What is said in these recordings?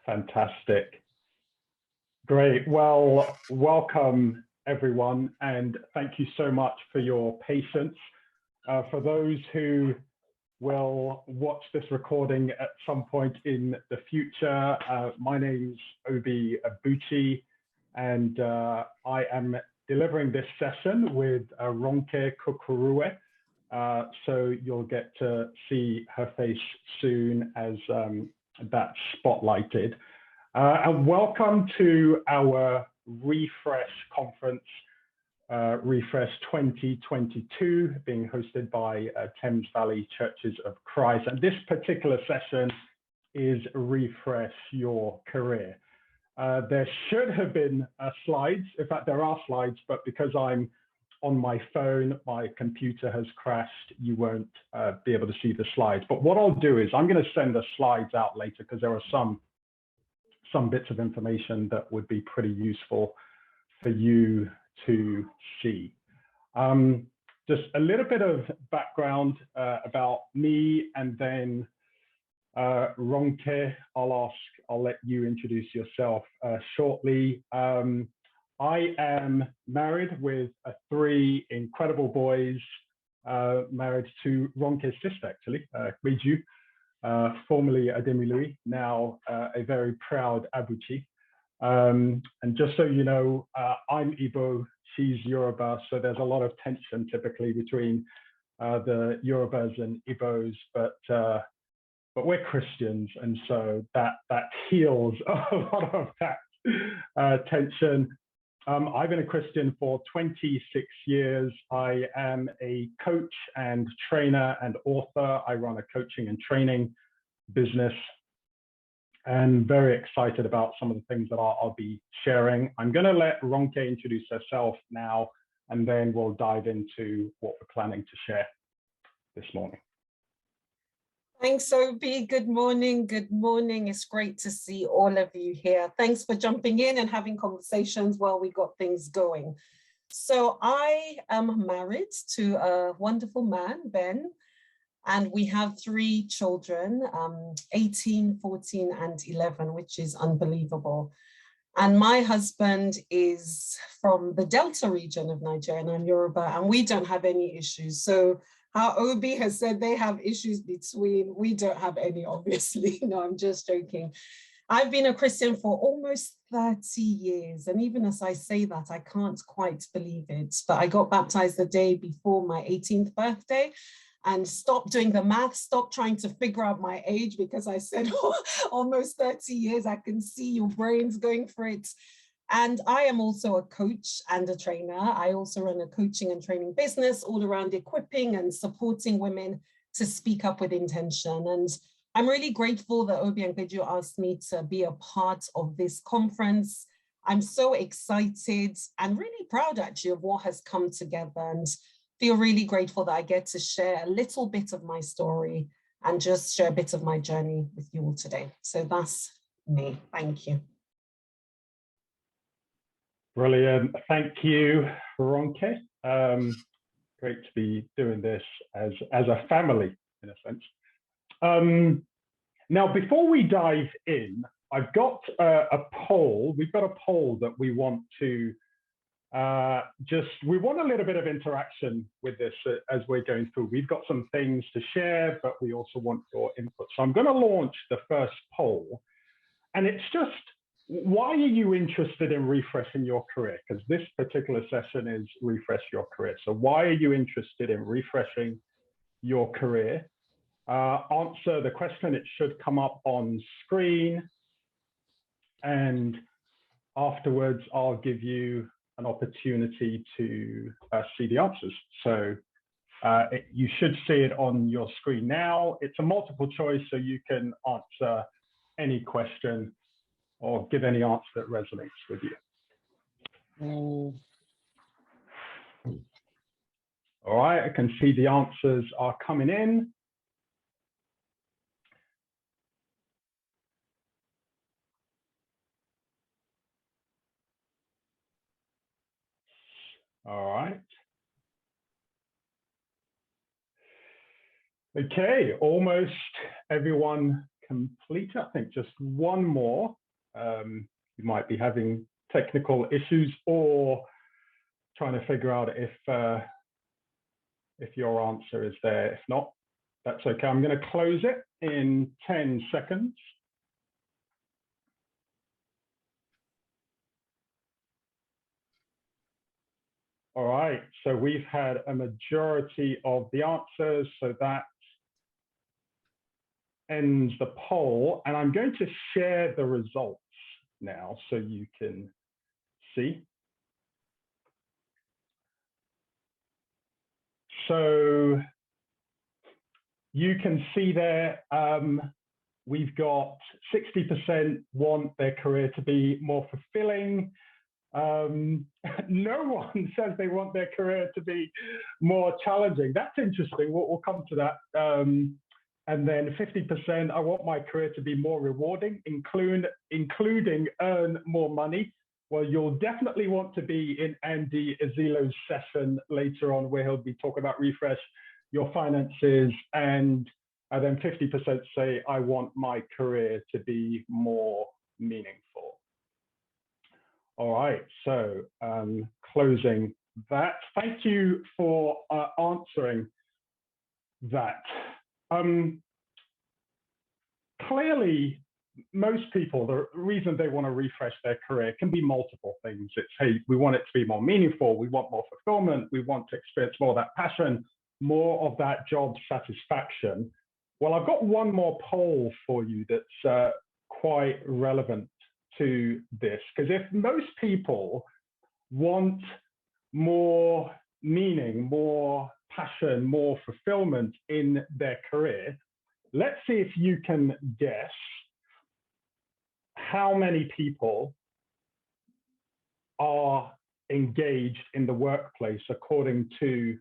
Fantastic. Great. Well, welcome everyone, and thank you so much for your patience. For those who will watch this recording at some point in the future, my name's Obi Abuchi, and I am delivering this session with Ronke Kokoruwe. So you'll get to see her face soon as that's spotlighted. And welcome to our Refresh Conference, Refresh 2022, being hosted by Thames Valley Churches of Christ. And this particular session is Refresh Your Career. There should have been slides. In fact, there are slides, but because I'm on my phone, my computer has crashed, you won't be able to see the slides. But what I'll do is I'm going to send the slides out later because there are some bits of information that would be pretty useful for you to see. Just a little bit of background about me, and then Ronke, I'll let you introduce yourself shortly. I am married with 3 incredible boys, married to Ronke's sister, actually, Meiju, formerly Ademilu, now a very proud Abuchi. And just so you know, I'm Igbo, she's Yoruba, so there's a lot of tension typically between the Yorubas and Igbos, but we're Christians, and so that heals a lot of that tension. I've been a Christian for 26 years. I am a coach and trainer and author. I run a coaching and training business, and very excited about some of the things that I'll be sharing. I'm going to let Ronke introduce herself now, and then we'll dive into what we're planning to share this morning. Thanks, Obi. Good morning. Good morning. It's great to see all of you here. Thanks for jumping in and having conversations while we got things going. So I am married to a wonderful man, Ben, and we have 3 children, 18, 14, and 11, which is unbelievable. And my husband is from the Delta region of Nigeria, and I'm Yoruba, and we don't have any issues. So how Obi has said they have issues between, we don't have any, obviously. No, I'm just joking. I've been a Christian for almost 30 years. And even as I say that, I can't quite believe it. But I got baptized the day before my 18th birthday and stopped doing the math, stopped trying to figure out my age, because I said, oh, almost 30 years, I can see your brains going for it. And I am also a coach and a trainer. I also run a coaching and training business all around equipping and supporting women to speak up with intention. And I'm really grateful that Obi and Ronke asked me to be a part of this conference. I'm so excited and really proud actually of what has come together, and feel really grateful that I get to share a little bit of my story and just share a bit of my journey with you all today. So that's me. Thank you. Brilliant. Thank you, Ronke. Great to be doing this as a family, in a sense. Now, before we dive in, I've got a poll. We've got a poll that we want to we want a little bit of interaction with this as we're going through. We've got some things to share, but we also want your input. So I'm going to launch the first poll, and it's just, why are you interested in refreshing your career? Because this particular session is Refresh Your Career. So why are you interested in refreshing your career? Answer the question. It should come up on screen. And afterwards, I'll give you an opportunity to see the answers. So you should see it on your screen now. It's a multiple choice, so you can answer any question or give any answer that resonates with you. All right, I can see the answers are coming in. All right. Okay, almost everyone completed. I think just one more. You might be having technical issues or trying to figure out if your answer is there. If not, that's okay. I'm going to close it in 10 seconds. All right, so we've had a majority of the answers, so that ends the poll, and I'm going to share the results now so you can see. So you can see there, we've got 60% want their career to be more fulfilling. No one says they want their career to be more challenging. That's interesting. We'll come to that. And then 50%, I want my career to be more rewarding, including earn more money. Well, you'll definitely want to be in Andy Azilo's session later on, where he'll be talking about refresh your finances. And then 50% say, I want my career to be more meaningful. All right, so closing that. Thank you for answering that. Clearly, most people, the reason they want to refresh their career can be multiple things. It's, hey, we want it to be more meaningful, we want more fulfillment, we want to experience more of that passion, more of that job satisfaction. Well, I've got one more poll for you that's quite relevant to this, because if most people want more meaning, more passion, more fulfillment in their career, let's see if you can guess how many people are engaged in the workplace according to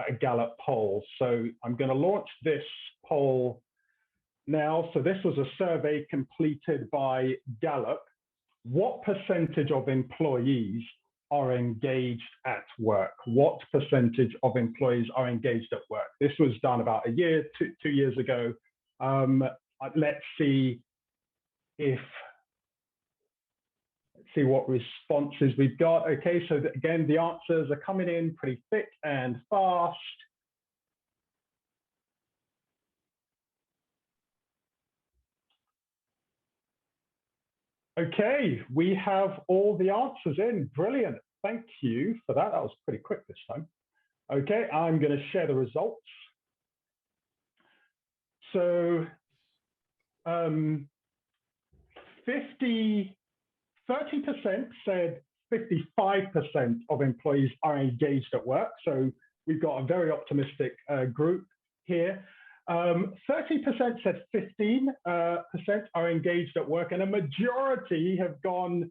a Gallup poll. So I'm going to launch this poll now. So this was a survey completed by Gallup. What percentage of employees are engaged at work? What percentage of employees are engaged at work? This was done about a year, two years ago. Let's see what responses we've got. Okay, so again, the answers are coming in pretty thick and fast. Okay, we have all the answers in. Brilliant. Thank you for that. That was pretty quick this time. Okay, I'm going to share the results. So 30% said 55% of employees are engaged at work. So we've got a very optimistic group here. 30% said 15% are engaged at work, and a majority have gone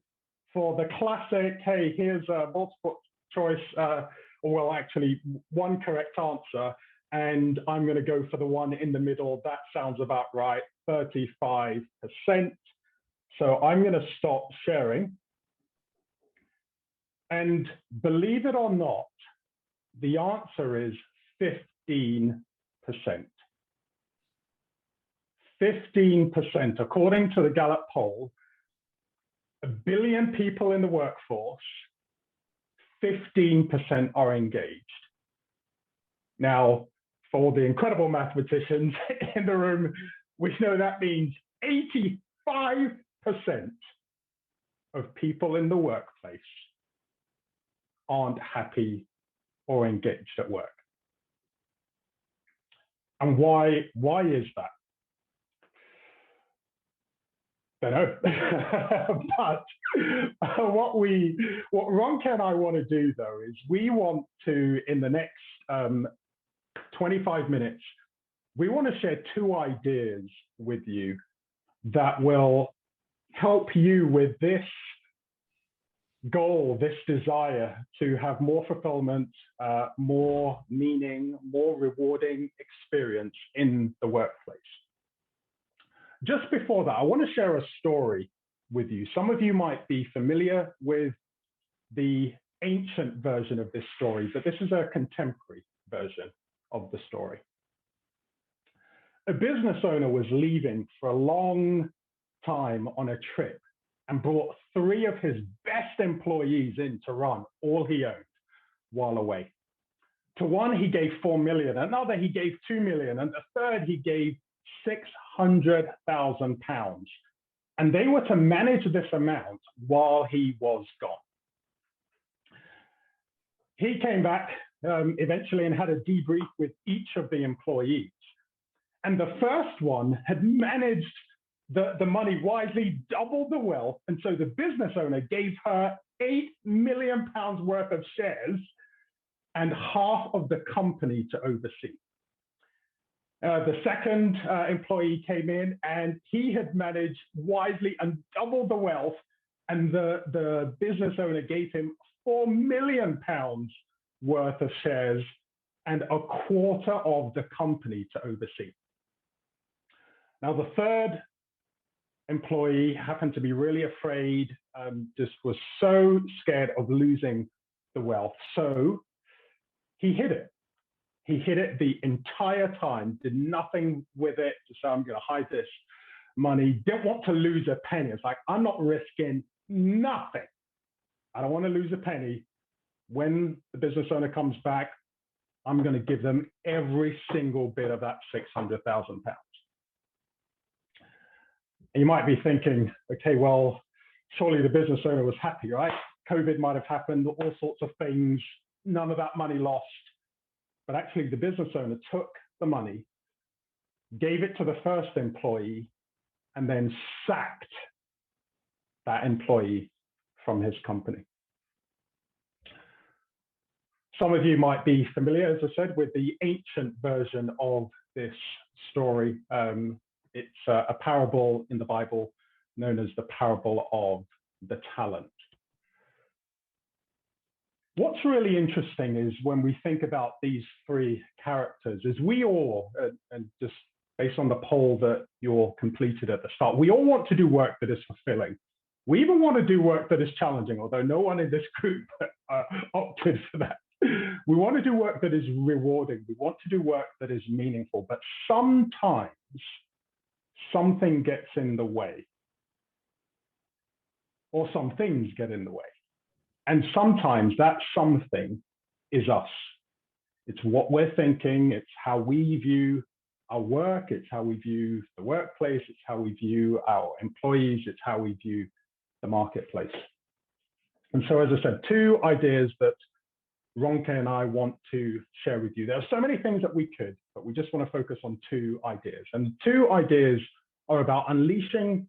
for the classic, hey, here's a multiple choice, or well, actually one correct answer, and I'm going to go for the one in the middle. That sounds about right, 35%. So I'm going to stop sharing. And believe it or not, the answer is 15%. 15%, according to the Gallup poll, 1 billion people in the workforce, 15% are engaged. Now, for the incredible mathematicians in the room, we know that means 85% of people in the workplace aren't happy or engaged at work. And why is that? I don't know. But what Ronke and I want to do, though, is we want to, in the next 25 minutes, we want to share 2 ideas with you that will help you with this goal, this desire to have more fulfillment, more meaning, more rewarding experience in the workplace. Just before that, I want to share a story with you. Some of you might be familiar with the ancient version of this story, but this is a contemporary version of the story. A business owner was leaving for a long time on a trip and brought 3 of his best employees in to run all he owned while away. To one, he gave 4 million, another, he gave 2 million, and the third, he gave 600,000 pounds. And they were to manage this amount while he was gone. He came back eventually and had a debrief with each of the employees. And the first one had managed the money wisely, doubled the wealth. And so the business owner gave her 8 million pounds worth of shares and half of the company to oversee. The second employee came in and he had managed wisely and doubled the wealth, and the business owner gave him 4 million pounds worth of shares and a quarter of the company to oversee. Now, the third employee happened to be really afraid, just was so scared of losing the wealth. So he hid it. He hid it the entire time, did nothing with it. So I'm going to hide this money. Didn't want to lose a penny. It's like, I'm not risking nothing. I don't want to lose a penny. When the business owner comes back, I'm going to give them every single bit of that 600,000 pounds. And you might be thinking, okay, well, surely the business owner was happy, right? COVID might have happened, all sorts of things, none of that money lost. But actually, the business owner took the money, gave it to the first employee, and then sacked that employee from his company. Some of you might be familiar, as I said, with the ancient version of this story. It's a parable in the Bible known as the parable of the talent. What's really interesting is when we think about these 3 characters, is we all, and just based on the poll that you all completed at the start, we all want to do work that is fulfilling. We even want to do work that is challenging, although no one in this group opted for that. We want to do work that is rewarding. We want to do work that is meaningful, but sometimes something gets in the way, or some things get in the way. And sometimes that something is us. It's what we're thinking. It's how we view our work. It's how we view the workplace. It's how we view our employees. It's how we view the marketplace. And so, as I said, 2 ideas that Ronke and I want to share with you. There are so many things that we could, but we just want to focus on 2 ideas. And the 2 ideas are about unleashing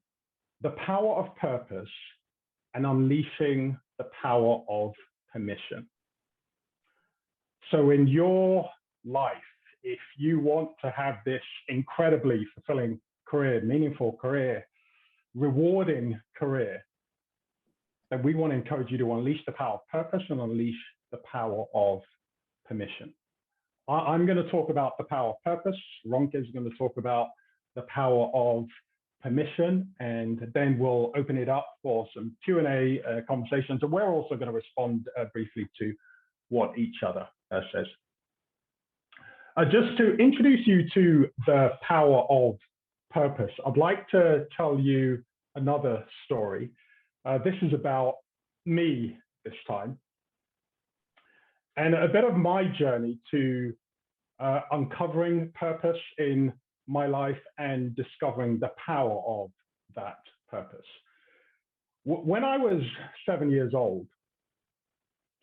the power of purpose and unleashing the power of permission. So in your life, if you want to have this incredibly fulfilling career, meaningful career, rewarding career, then we want to encourage you to unleash the power of purpose and unleash the power of permission. I'm going to talk about the power of purpose. Ronke is going to talk about the power of permission, and then we'll open it up for some Q&A conversations, and we're also going to respond briefly to what each other says. Just to introduce you to the power of purpose, I'd like to tell you another story. This is about me this time, and a bit of my journey to uncovering purpose in my life and discovering the power of that purpose. When I was 7 years old,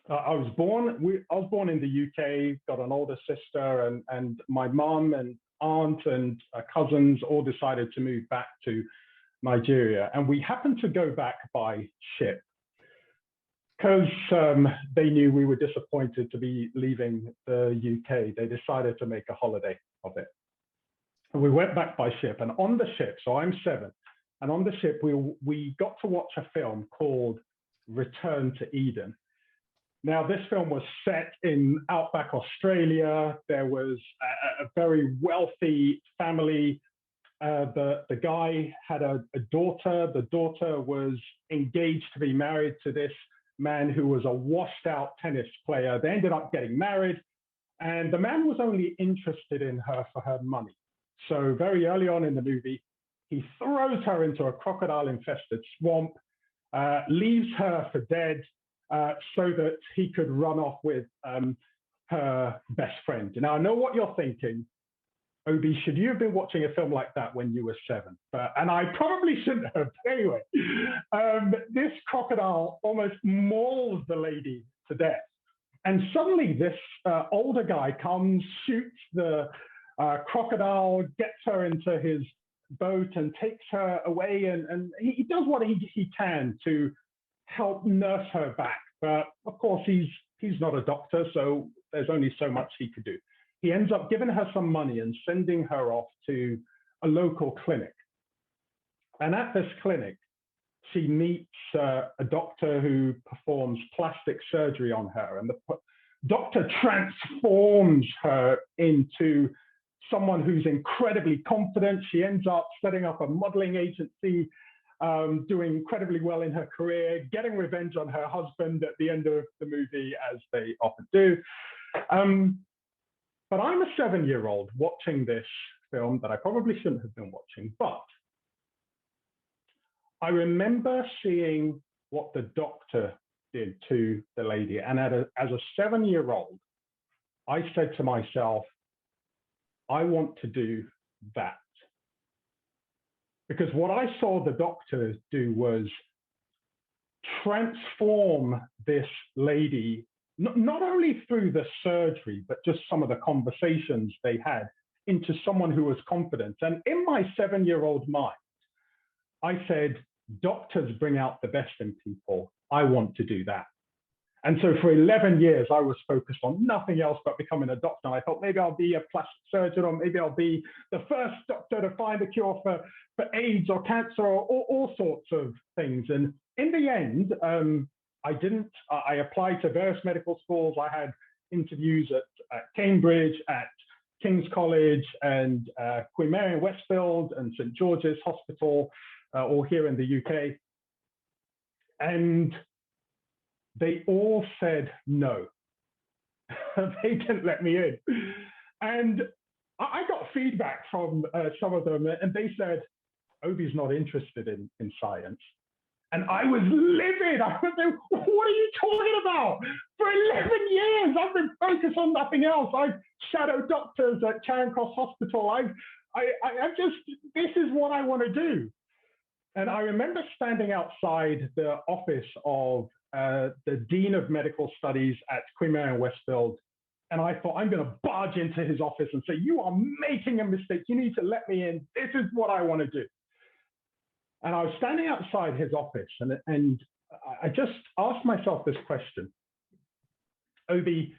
I was born in the UK, got an older sister, and my mom and aunt and cousins all decided to move back to Nigeria. And we happened to go back by ship because they knew we were disappointed to be leaving the UK. They decided to make a holiday of it. And we went back by ship, and on the ship, so I'm 7, and on the ship, we got to watch a film called Return to Eden. Now, this film was set in outback Australia. There was a very wealthy family. The guy had a daughter. The daughter was engaged to be married to this man who was a washed out tennis player. They ended up getting married, and the man was only interested in her for her money. So very early on in the movie, he throws her into a crocodile-infested swamp, leaves her for dead, so that he could run off with her best friend. Now, I know what you're thinking. Obi, should you have been watching a film like that when you were 7? And I probably shouldn't have. Anyway, this crocodile almost mauls the lady to death. And suddenly this older guy comes, shoots the crocodile, gets her into his boat and takes her away. And he does what he can to help nurse her back. But of course, he's not a doctor, so there's only so much he could do. He ends up giving her some money and sending her off to a local clinic. And at this clinic, she meets a doctor who performs plastic surgery on her. And the doctor transforms her into someone who's incredibly confident. She ends up setting up a modeling agency, doing incredibly well in her career, getting revenge on her husband at the end of the movie, as they often do. But I'm a 7-year-old watching this film that I probably shouldn't have been watching, but I remember seeing what the doctor did to the lady. And as a 7-year-old, I said to myself, I want to do that. Because what I saw the doctor do was transform this lady, not only through the surgery, but just some of the conversations they had, into someone who was confident. And in my 7-year-old mind, I said, doctors bring out the best in people. I want to do that. And so for 11 years, I was focused on nothing else but becoming a doctor. I thought maybe I'll be a plastic surgeon, or maybe I'll be the first doctor to find a cure for AIDS or cancer or all sorts of things. And in the end, I applied to various medical schools. I had interviews at Cambridge, at King's College, and Queen Mary in Westfield, and St. George's Hospital, all here in the UK. And they all said no. They didn't let me in. And I got feedback from some of them, and they said, Obi's not interested in science. And I was livid. I was like, what are you talking about? For 11 years, I've been focused on nothing else. I've shadowed doctors at Charing Cross Hospital. This is what I want to do. And I remember standing outside the office of the Dean of Medical Studies at Queen Mary in Westfield. And I thought, I'm going to barge into his office and say, you are making a mistake. You need to let me in. This is what I want to do. And I was standing outside his office, and I just asked myself this question. Obi,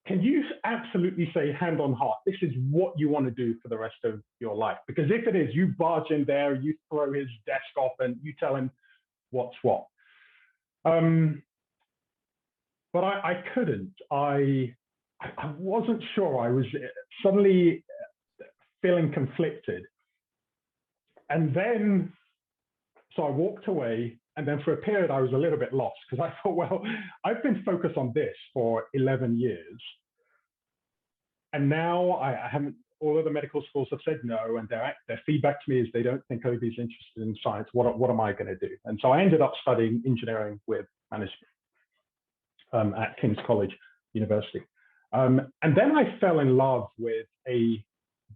can you absolutely say, hand on heart, this is what you want to do for the rest of your life? Because if it is, you barge in there, you throw his desk off, and you tell him what's what. But I couldn't. I wasn't sure. I was suddenly feeling conflicted. And then, so I walked away, and then for a period, I was a little bit lost, because I thought, well, I've been focused on this for 11 years. And now I haven't, all of the medical schools have said no, and their feedback to me is they don't think Obi's interested in science. What am I going to do? And so I ended up studying engineering with management at King's College University. And then I fell in love with a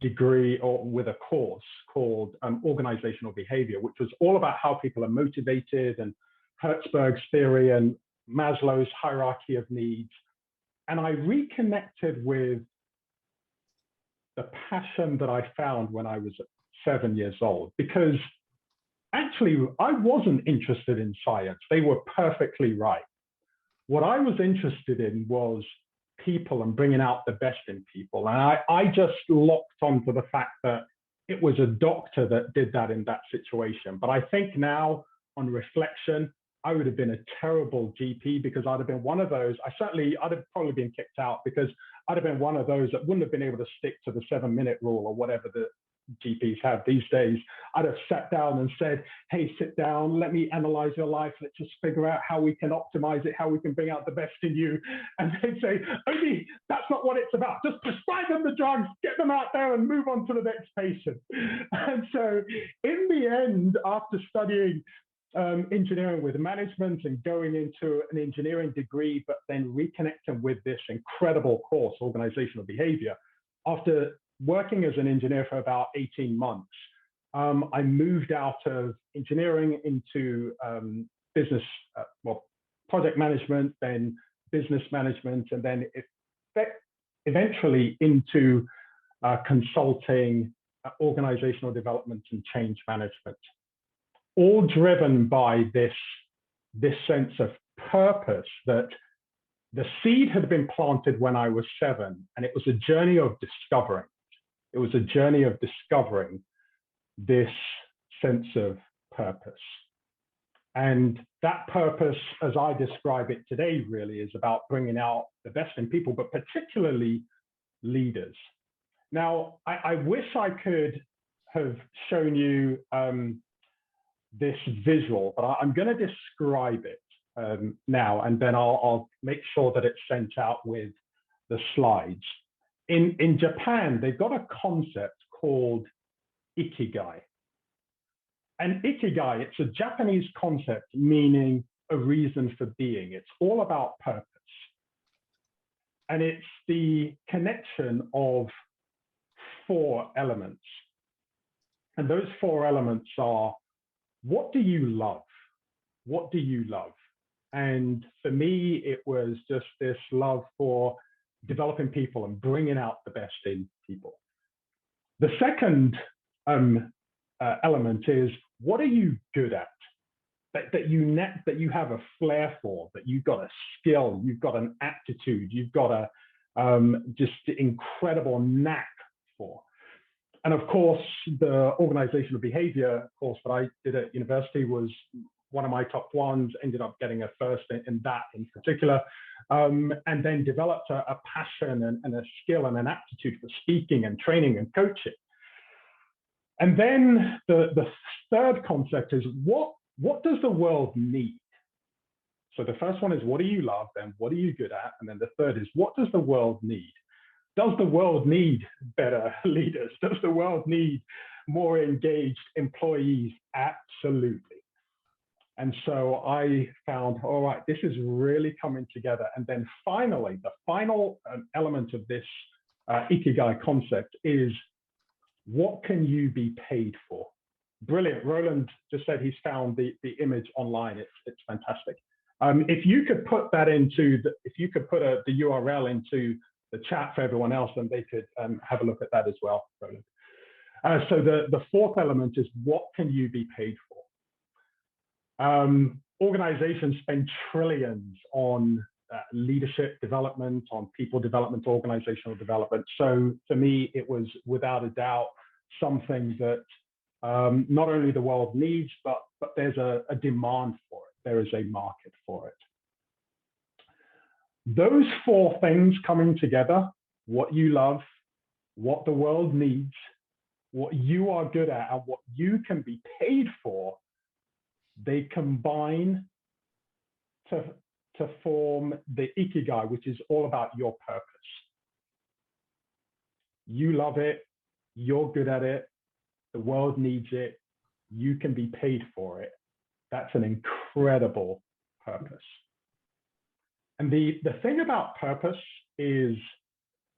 degree, or with a course called organizational behavior, which was all about how people are motivated, and Hertzberg's theory and Maslow's hierarchy of needs. And I reconnected with the passion that I found when I was 7 years old, because actually I wasn't interested in science. They were perfectly right. What I was interested in was people and bringing out the best in people. And I just locked onto the fact that it was a doctor that did that in that situation. But I think now, on reflection, I would have been a terrible GP, because I'd have been one of those. I'd have probably been kicked out, because I'd have been one of those that wouldn't have been able to stick to the 7-minute rule, or whatever GPs have these days. I'd have sat down and said, hey, sit down, let me analyze your life. Let's just figure out how we can optimize it, how we can bring out the best in you. And they'd say, Obi, that's not what it's about. Just prescribe them the drugs, get them out there and move on to the next patient. And so in the end, after studying engineering with management and going into an engineering degree, but then reconnecting with this incredible course, organizational behavior, after working as an engineer for about 18 months, I moved out of engineering into business, project management, then business management, and then eventually into consulting, organizational development, and change management. All driven by this sense of purpose that the seed had been planted when I was 7, and it was a journey of discovering. It was a journey of discovering this sense of purpose. And that purpose, as I describe it today, really is about bringing out the best in people, but particularly leaders. Now, I wish I could have shown you this visual, but I'm going to describe it now, and then I'll make sure that it's sent out with the slides. In Japan, they've got a concept called Ikigai. And Ikigai, it's a Japanese concept meaning a reason for being. It's all about purpose. And it's the connection of 4 elements. And those 4 elements are, what do you love? What do you love? And for me, it was just this love for developing people and bringing out the best in people. The second element is, what are you good at? That you have a flair for, that you've got a skill, you've got an aptitude, you've got a just incredible knack for. And of course, the organizational behavior course that I did at university was one of my top ones, ended up getting a first in that in particular, and then developed a passion and a skill and an aptitude for speaking and training and coaching. And then the third concept is, what does the world need? So the first one is, what do you love? Then what are you good at? And then the third is, what does the world need? Does the world need better leaders? Does the world need more engaged employees? Absolutely. And so I found, all right, this is really coming together. And then finally, the final element of this Ikigai concept is, what can you be paid for? Brilliant. Roland just said he's found the image online. It's fantastic. If you could put that into, if you could put the URL into the chat for everyone else, then they could have a look at that as well, Roland. So the fourth element is, what can you be paid for? Organizations spend trillions on leadership development, on people development, organizational development. So for me, it was without a doubt something that not only the world needs, but there's a demand for it. There is a market for it. Those 4 things coming together, what you love, what the world needs, what you are good at, and what you can be paid for, they combine to form the Ikigai, which is all about your purpose. You love it, you're good at it, the world needs it, you can be paid for it. That's an incredible purpose. And the thing about purpose is,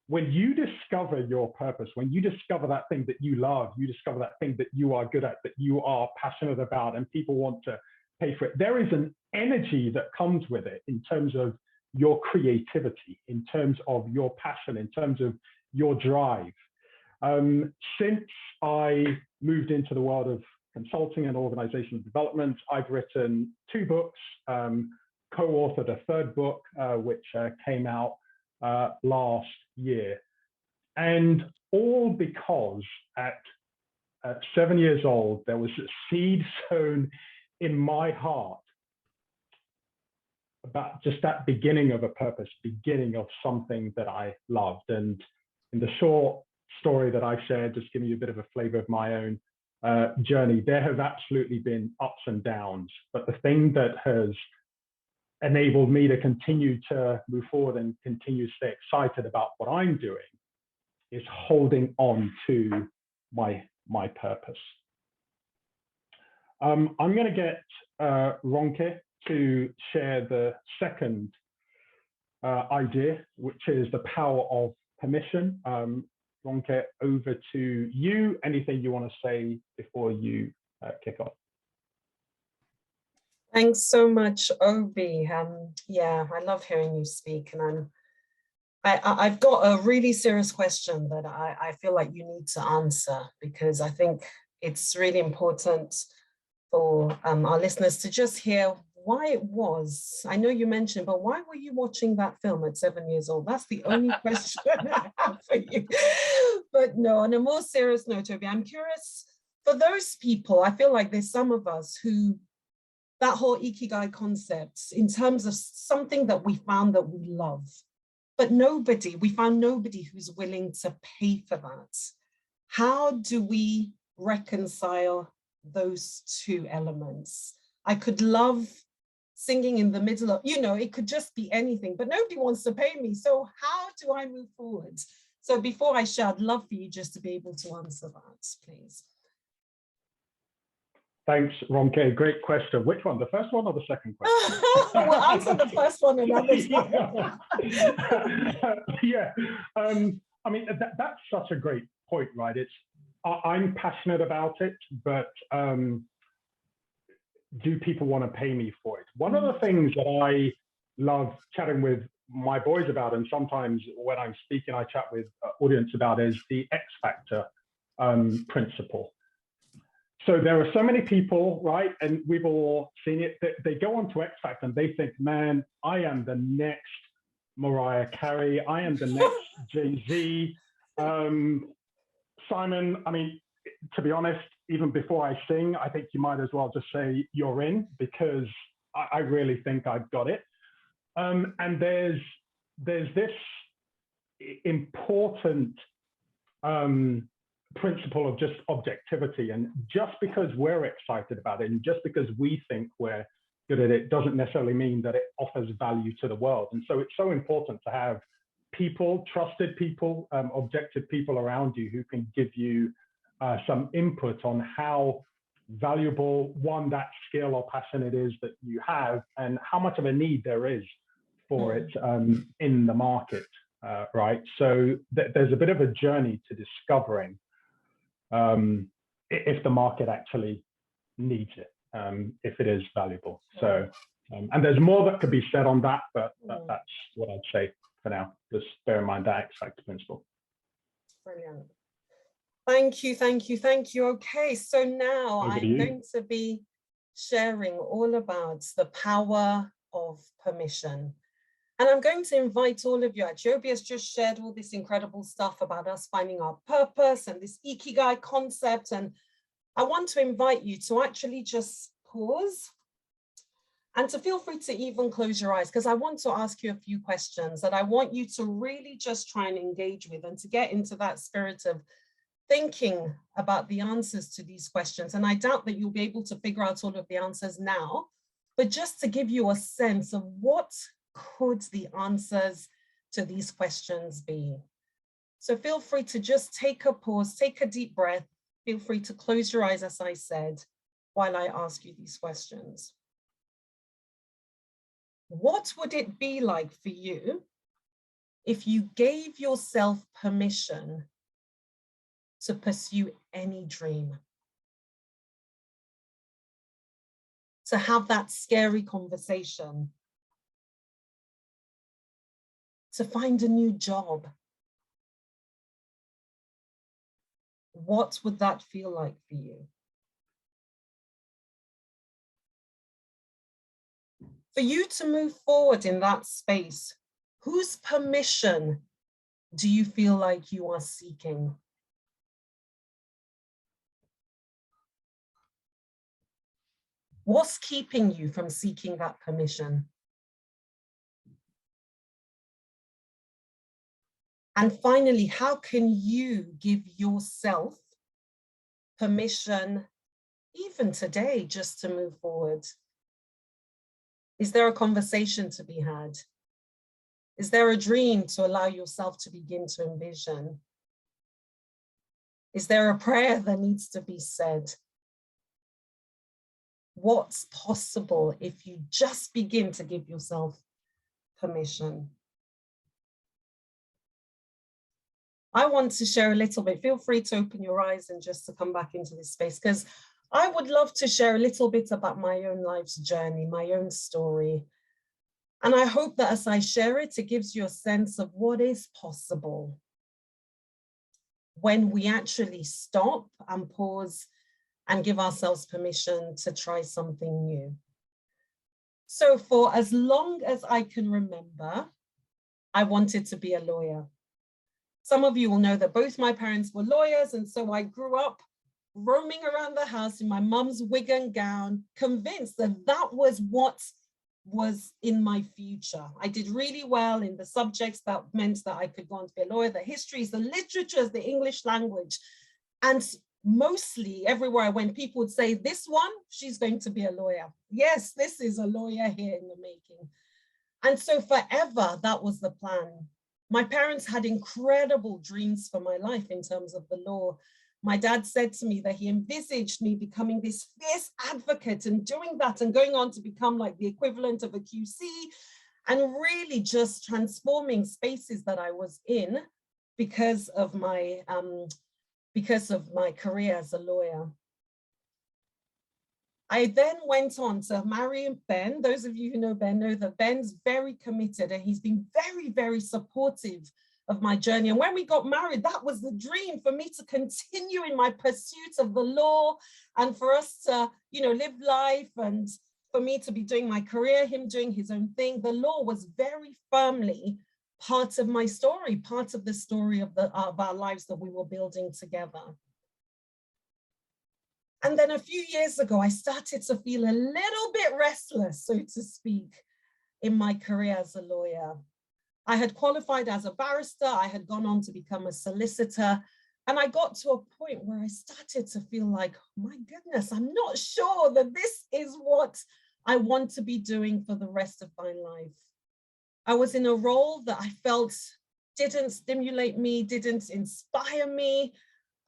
when you discover your purpose, when you discover that thing that you love, you discover that thing that you are good at, that you are passionate about, and people want to pay for it, there is an energy that comes with it in terms of your creativity, in terms of your passion, in terms of your drive. Since I moved into the world of consulting and organizational development, I've written 2 books, co-authored a 3rd book, which came out last year. And all because at 7 years old, there was a seed sown in my heart about just that beginning of a purpose, beginning of something that I loved. And in the short story that I've shared, just giving you a bit of a flavor of my own journey, there have absolutely been ups and downs. But the thing that has enabled me to continue to move forward and continue to stay excited about what I'm doing is holding on to my purpose. I'm going to get Ronke to share the second idea, which is the power of permission. Ronke, over to you. Anything you want to say before you kick off? Thanks so much, Obi. Yeah, I love hearing you speak, and I've got a really serious question that I feel like you need to answer, because I think it's really important for our listeners to just hear why it was. I know you mentioned, but why were you watching that film at 7 years old? That's the only question I have for you. But no, on a more serious note, Obi, I'm curious, for those people, I feel like there's some of us who, that whole Ikigai concept, in terms of something that we found that we love, but we found nobody who's willing to pay for that. How do we reconcile those two elements? I could love singing in the middle of, it could just be anything, but nobody wants to pay me. So how do I move forward? So before I share, I'd love for you just to be able to answer that, please. Thanks, Ronke. Great question. Which one, the first one or the second question? We'll answer the first one another time. Yeah. I mean, that's such a great point, right? I'm passionate about it, but do people want to pay me for it? One of the things that I love chatting with my boys about, and sometimes when I'm speaking, I chat with audience about, is the X Factor principle. So there are so many people, right? And we've all seen it, that they go on to X Factor and they think, man, I am the next Mariah Carey. I am the next Jay-Z. Simon, I mean, to be honest, even before I sing, I think you might as well just say you're in, because I really think I've got it. And there's this important principle of just objectivity, and just because we're excited about it and just because we think we're good at it doesn't necessarily mean that it offers value to the world. And so it's so important to have people, trusted people, objective people around you who can give you some input on how valuable, one, that skill or passion it is that you have, and how much of a need there is for it in the market, right? So there's a bit of a journey to discovering if the market actually needs it, if it is valuable. So, and there's more that could be said on that, but that's what I'd say for now. Just bear in mind that X Factor principle. Brilliant. Thank you, thank you, thank you. Okay, so now I'm going to be sharing all about the power of permission. And I'm going to invite all of you. Obi has just shared all this incredible stuff about us finding our purpose and this Ikigai concept. And I want to invite you to actually just pause and to feel free to even close your eyes, because I want to ask you a few questions that I want you to really just try and engage with, and to get into that spirit of thinking about the answers to these questions. And I doubt that you'll be able to figure out all of the answers now, but just to give you a sense of what could the answers to these questions be. So feel free to just take a pause, take a deep breath. Feel free to close your eyes, as I said, while I ask you these questions. What would it be like for you if you gave yourself permission to pursue any dream? To have that scary conversation, to find a new job. What would that feel like for you? For you to move forward in that space, whose permission do you feel like you are seeking? What's keeping you from seeking that permission? And finally, how can you give yourself permission, even today, just to move forward? Is there a conversation to be had? Is there a dream to allow yourself to begin to envision? Is there a prayer that needs to be said? What's possible if you just begin to give yourself permission? I want to share a little bit. Feel free to open your eyes and just to come back into this space, because I would love to share a little bit about my own life's journey, my own story. And I hope that as I share it, it gives you a sense of what is possible when we actually stop and pause and give ourselves permission to try something new. So for as long as I can remember, I wanted to be a lawyer. Some of you will know that both my parents were lawyers, and so I grew up roaming around the house in my mum's wig and gown, convinced that that was what was in my future. I did really well in the subjects that meant that I could go on to be a lawyer, the histories, the literatures, the English language. And mostly everywhere I went, people would say, this one, she's going to be a lawyer. Yes, this is a lawyer here in the making. And so forever, that was the plan. My parents had incredible dreams for my life in terms of the law. My dad said to me that he envisaged me becoming this fierce advocate and doing that and going on to become like the equivalent of a QC and really just transforming spaces that I was in because of my career as a lawyer. I then went on to marry Ben. Those of you who know Ben know that Ben's very committed and he's been very, very supportive of my journey. And when we got married, that was the dream for me to continue in my pursuit of the law and for us to, live life and for me to be doing my career, him doing his own thing. The law was very firmly part of my story, part of the story of our lives that we were building together. And then a few years ago, I started to feel a little bit restless, so to speak, in my career as a lawyer. I had qualified as a barrister, I had gone on to become a solicitor, and I got to a point where I started to feel like, oh my goodness, I'm not sure that this is what I want to be doing for the rest of my life. I was in a role that I felt didn't stimulate me, didn't inspire me.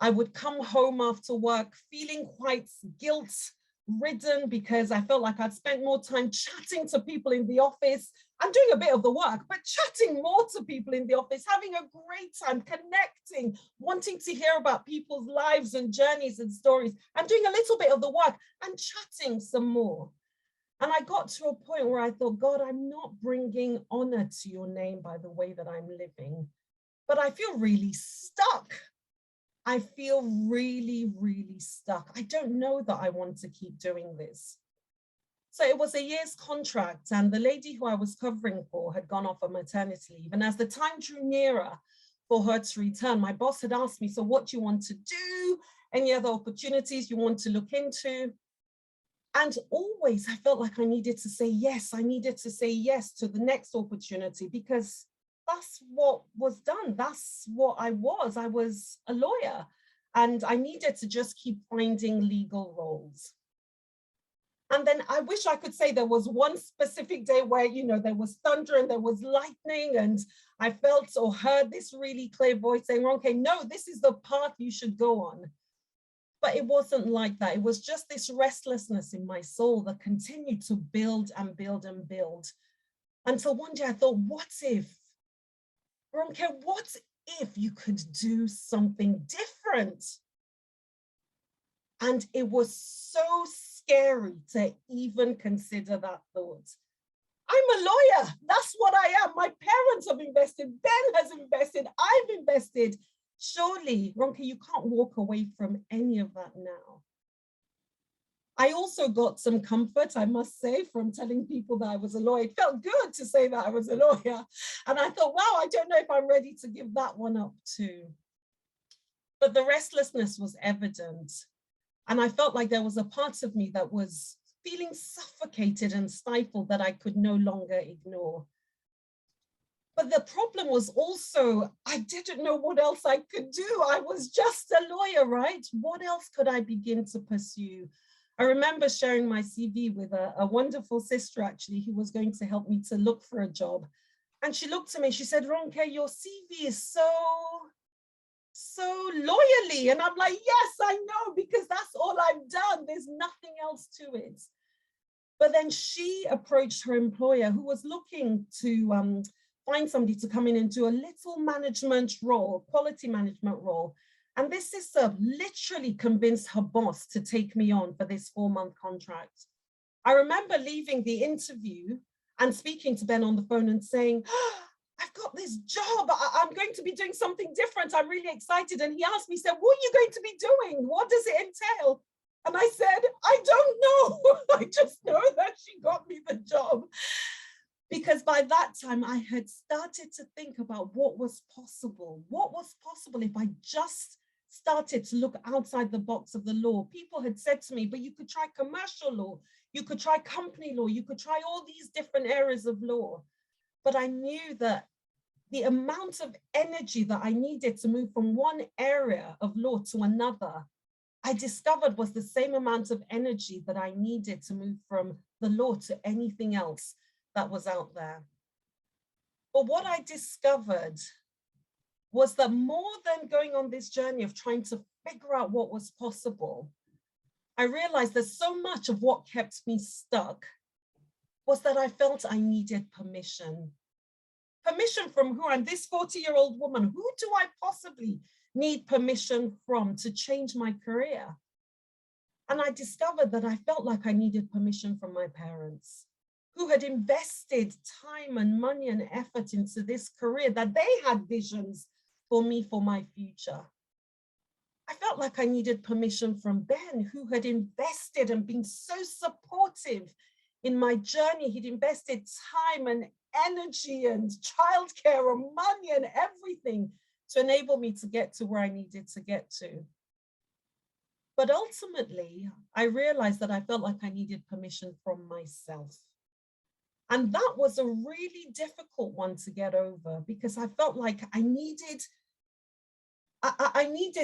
I would come home after work feeling quite guilt-ridden because I felt like I'd spent more time chatting to people in the office. I'm doing a bit of the work, but chatting more to people in the office, having a great time, connecting, wanting to hear about people's lives and journeys and stories, and doing a little bit of the work and chatting some more. And I got to a point where I thought, God, I'm not bringing honor to your name by the way that I'm living, but I feel really stuck. I feel really, really stuck. I don't know that I want to keep doing this. So it was a year's contract, and the lady who I was covering for had gone off on maternity leave. And as the time drew nearer for her to return, my boss had asked me, so what do you want to do? Any other opportunities you want to look into? And always I felt like I needed to say yes. I needed to say yes to the next opportunity because that's what was done. That's what I was. I was a lawyer and I needed to just keep finding legal roles. And then I wish I could say there was one specific day where, there was thunder and there was lightning and I felt or heard this really clear voice saying, Ronke, no, this is the path you should go on. But it wasn't like that. It was just this restlessness in my soul that continued to build and build and build until one day I thought, what if, Ronke, what if you could do something different? And it was so scary to even consider that thought. I'm a lawyer. That's what I am. My parents have invested. Ben has invested. I've invested. Surely, Ronke, you can't walk away from any of that now. I also got some comfort, I must say, from telling people that I was a lawyer. It felt good to say that I was a lawyer. And I thought, wow, I don't know if I'm ready to give that one up too. But the restlessness was evident. And I felt like there was a part of me that was feeling suffocated and stifled that I could no longer ignore. But the problem was also, I didn't know what else I could do. I was just a lawyer, right? What else could I begin to pursue? I remember sharing my CV with a wonderful sister, actually, who was going to help me to look for a job. And she looked at me, she said, Ronke, your CV is so loyally. And I'm like, yes, I know, because that's all I've done. There's nothing else to it. But then she approached her employer, who was looking to find somebody to come in and do a little management role, quality management role. And this sister literally convinced her boss to take me on for this 4-month contract. I remember leaving the interview and speaking to Ben on the phone and saying, oh, I've got this job. I'm going to be doing something different. I'm really excited. And he asked me, he said, what are you going to be doing? What does it entail? And I said, I don't know. I just know that she got me the job. Because by that time, I had started to think about what was possible. What was possible if I just started to look outside the box of the law? People had said to me, but you could try commercial law, you could try company law, you could try all these different areas of law. But I knew that the amount of energy that I needed to move from one area of law to another, I discovered was the same amount of energy that I needed to move from the law to anything else that was out there. But what I discovered was that more than going on this journey of trying to figure out what was possible, I realized that so much of what kept me stuck was that I felt I needed permission. Permission from who? I'm this 40-year-old woman. Who do I possibly need permission from to change my career? And I discovered that I felt like I needed permission from my parents, who had invested time and money and effort into this career, that they had visions for me, for my future. I felt like I needed permission from Ben, who had invested and been so supportive in my journey. He'd invested time and energy and childcare and money and everything to enable me to get to where I needed to get to. But ultimately, I realized that I felt like I needed permission from myself. And that was a really difficult one to get over, because I felt like I needed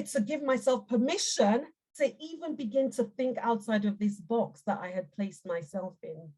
to give myself permission to even begin to think outside of this box that I had placed myself in.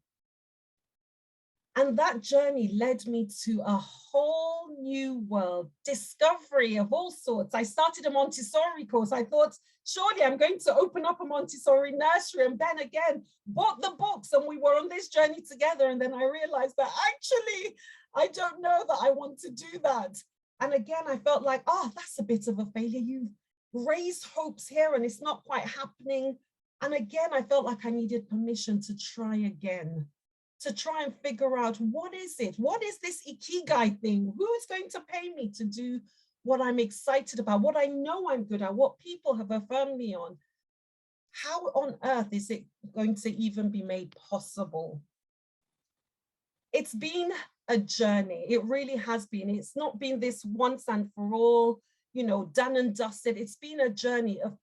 And that journey led me to a whole new world, discovery of all sorts. I started a Montessori course. I thought, surely I'm going to open up a Montessori nursery. And then again, bought the books and we were on this journey together. And then I realized that actually, I don't know that I want to do that. And again, I felt like, oh, that's a bit of a failure. You've raised hopes here and it's not quite happening. And again, I felt like I needed permission to try again, to try and figure out, what is it? What is this Ikigai thing? Who is going to pay me to do what I'm excited about, what I know I'm good at, what people have affirmed me on? How on earth is it going to even be made possible? It's been a journey. It really has been. It's not been this once and for all, done and dusted. It's been a journey of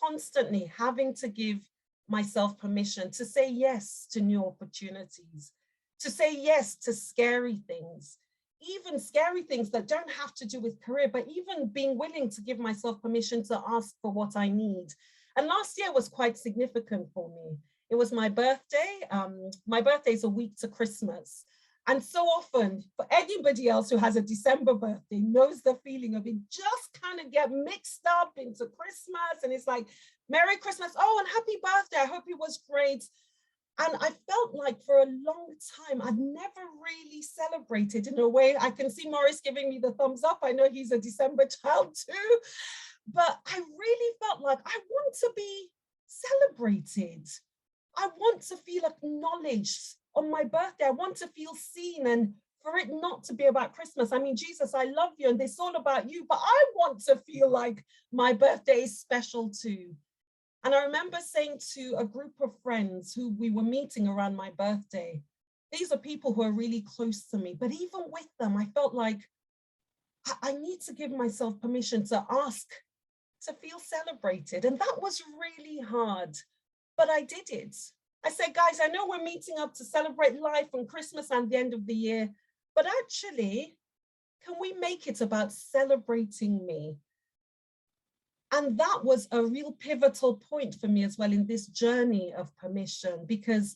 constantly having to give myself permission to say yes to new opportunities, to say yes to scary things, even scary things that don't have to do with career, but even being willing to give myself permission to ask for what I need. And last year was quite significant for me. It was my birthday. My birthday is a week to Christmas. And so often, for anybody else who has a December birthday, knows the feeling of it just kind of get mixed up into Christmas. And it's like, Merry Christmas. Oh, and happy birthday. I hope it was great. And I felt like for a long time, I'd never really celebrated in a way. I can see Maurice giving me the thumbs up. I know he's a December child too. But I really felt like I want to be celebrated. I want to feel acknowledged on my birthday. I want to feel seen, and for it not to be about Christmas. I mean, Jesus, I love you and it's all about you, but I want to feel like my birthday is special too. And I remember saying to a group of friends who we were meeting around my birthday, these are people who are really close to me, but even with them, I felt like I need to give myself permission to ask to feel celebrated. And that was really hard, but I did it. I said, guys, I know we're meeting up to celebrate life and Christmas and the end of the year, but actually, Can we make it about celebrating me? And that was a real pivotal point for me as well in this journey of permission, because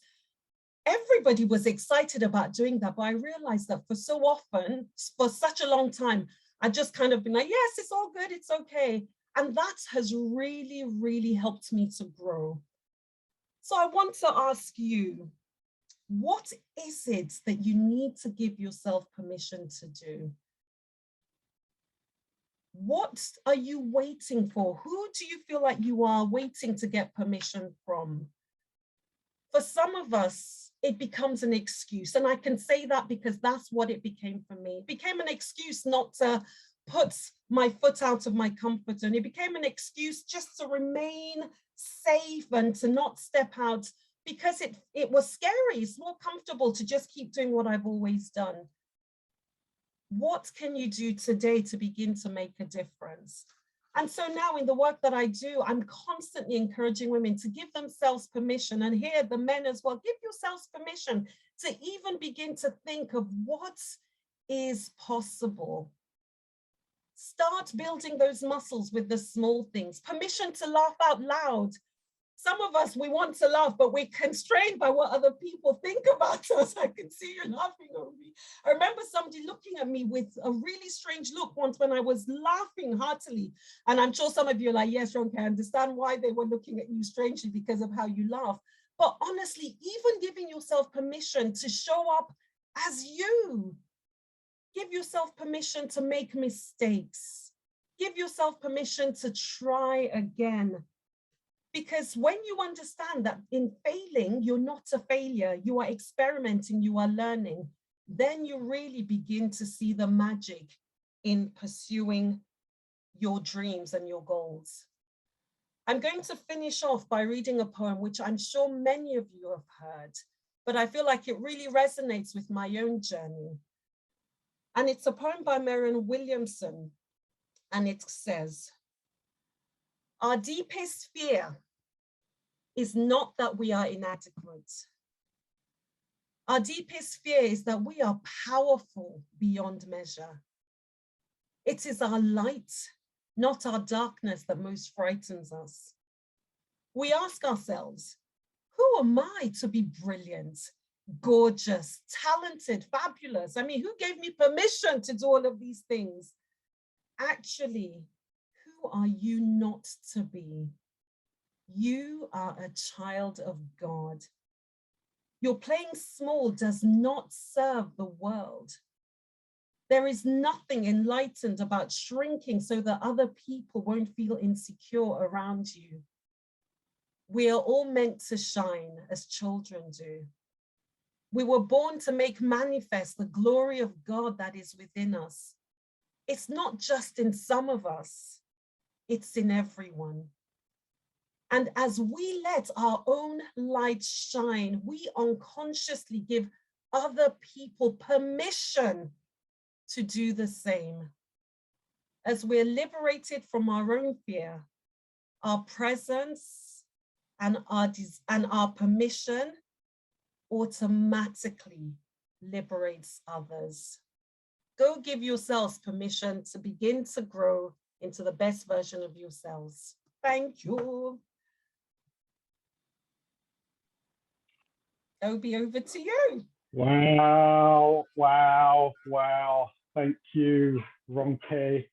everybody was excited about doing that. But I realized that for so often, for such a long time, I just kind of been like, yes, it's all good, it's okay. And that has really, really helped me to grow. So I want to ask you, what is it that you need to give yourself permission to do? What are you waiting for? Who do you feel like you are waiting to get permission from? For some of us, it becomes an excuse. And I can say that because that's what it became for me. It became an excuse not to put my foot out of my comfort zone. It became an excuse just to remain safe and to not step out because it was scary. It's more comfortable to just keep doing what I've always done. What can you do today to begin to make a difference? And so now in the work that I do, I'm constantly encouraging women to give themselves permission, and here the men as well, give yourselves permission to even begin to think of what is possible. Start building those muscles with the small things. Permission to laugh out loud. Some of us, we want to laugh, but we're constrained by what other people think about us. I can see you laughing over me. I remember somebody looking at me with a really strange look once when I was laughing heartily. And I'm sure some of you are like, yes, Ronke, I understand why they were looking at you strangely because of how you laugh. But honestly, even giving yourself permission to show up as you. Give yourself permission to make mistakes. Give yourself permission to try again. Because when you understand that in failing, you're not a failure, you are experimenting, you are learning, then you really begin to see the magic in pursuing your dreams and your goals. I'm going to finish off by reading a poem, which I'm sure many of you have heard, but I feel like it really resonates with my own journey. And it's a poem by Marianne Williamson, and it says, "Our deepest fear is not that we are inadequate. Our deepest fear is that we are powerful beyond measure. It is our light, not our darkness, that most frightens us. We ask ourselves, who am I to be brilliant, gorgeous, talented, fabulous? I mean, who gave me permission to do all of these things? Actually, who are you not to be? You are a child of God. Your playing small does not serve the world. There is nothing enlightened about shrinking so that other people won't feel insecure around you. We are all meant to shine as children do. We were born to make manifest the glory of God that is within us. It's not just in some of us, it's in everyone. And as we let our own light shine, we unconsciously give other people permission to do the same. As we're liberated from our own fear, our presence and our permission automatically liberates others. Go give yourselves permission to begin to grow into the best version of yourselves. Thank you. Obi, over to you. Wow, wow, wow. Thank you, Ronke.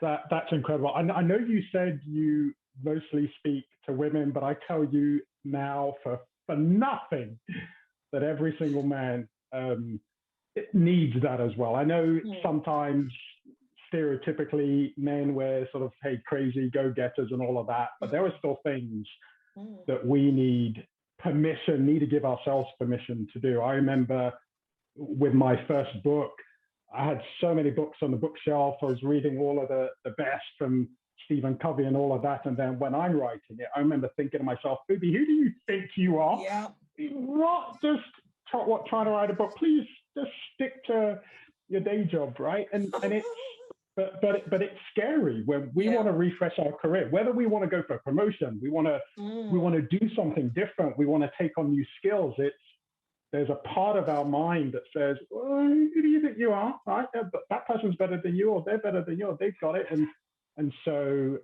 That's incredible. I know you said you mostly speak to women, but I tell you now for nothing that every single man needs that as well. I know sometimes stereotypically men were sort of, hey, crazy go-getters and all of that, but there are still things that we need to give ourselves permission to do. I remember with my first book, I had so many books on the bookshelf. I was reading all of the best from Stephen Covey and all of that. And then when I'm writing it, I remember thinking to myself, Obi, who do you think you are? Yeah. What? Just trying to write a book? Please just stick to your day job, right? And it's but it's scary when we want to refresh our career, whether we want to go for a promotion, we want to do something different, we want to take on new skills. there's a part of our mind that says, well, who do you think you are? Right? But that person's better than you, or they're better than you, or they've got it. And so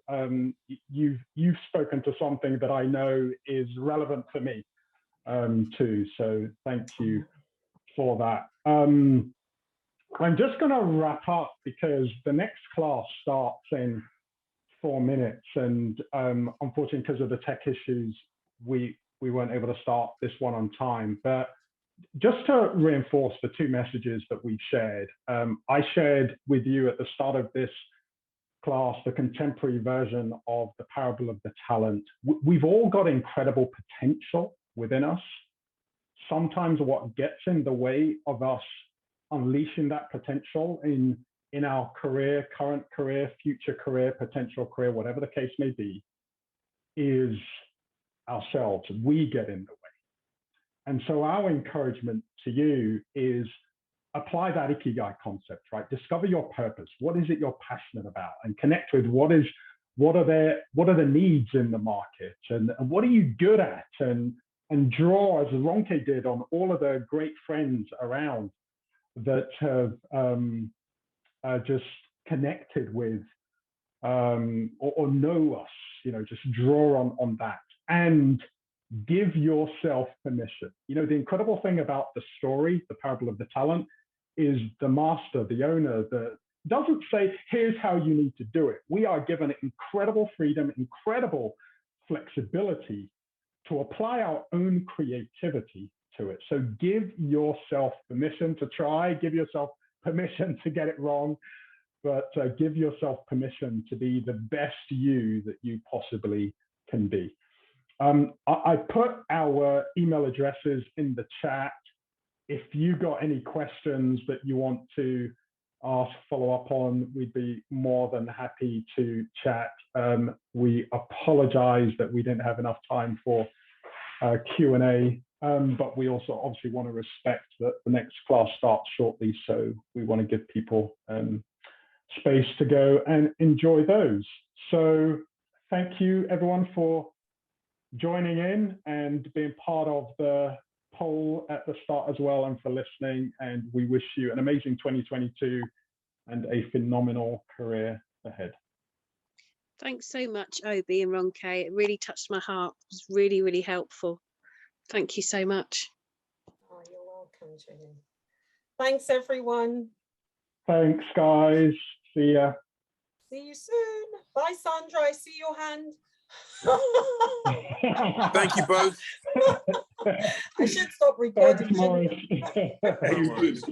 you've spoken to something that I know is relevant for me too. So thank you for that. I'm just going to wrap up because the next class starts in 4 minutes, and unfortunately, because of the tech issues, we weren't able to start this one on time. But just to reinforce the two messages that we've shared, I shared with you at the start of this class the contemporary version of the parable of the talent. We've all got incredible potential within us. Sometimes what gets in the way of us unleashing that potential in our career, current career, future career, potential career, whatever the case may be, is ourselves. We get in the way. And so our encouragement to you is apply that Ikigai concept, right? Discover your purpose. What is it you're passionate about? And connect with what are the needs in the market, and what are you good at? And draw, as Ronke did, on all of the great friends around that have just connected with or know us, just draw on that and give yourself permission. The incredible thing about the story, the parable of the talent, is the master, the owner, that doesn't say, here's how you need to do it. We are given incredible freedom, incredible flexibility to apply our own creativity to it. So give yourself permission to try, give yourself permission to get it wrong, but give yourself permission to be the best you that you possibly can be. I put our email addresses in the chat. If you got any questions that you want to ask, follow up on, we'd be more than happy to chat. We apologize that we didn't have enough time for Q&A, but we also obviously want to respect that the next class starts shortly, so we want to give people space to go and enjoy those. So thank you everyone for joining in and being part of the poll at the start as well, and for listening. And we wish you an amazing 2022 and a phenomenal career ahead. Thanks so much, Obi and Ronke. It really touched my heart. It was really, really helpful. Thank you so much. Oh, you're welcome, Jenny. Thanks, everyone. Thanks, guys. See ya. See you soon. Bye, Sandra. I see your hand. Thank you both. I should stop recording. Thanks, Maurice.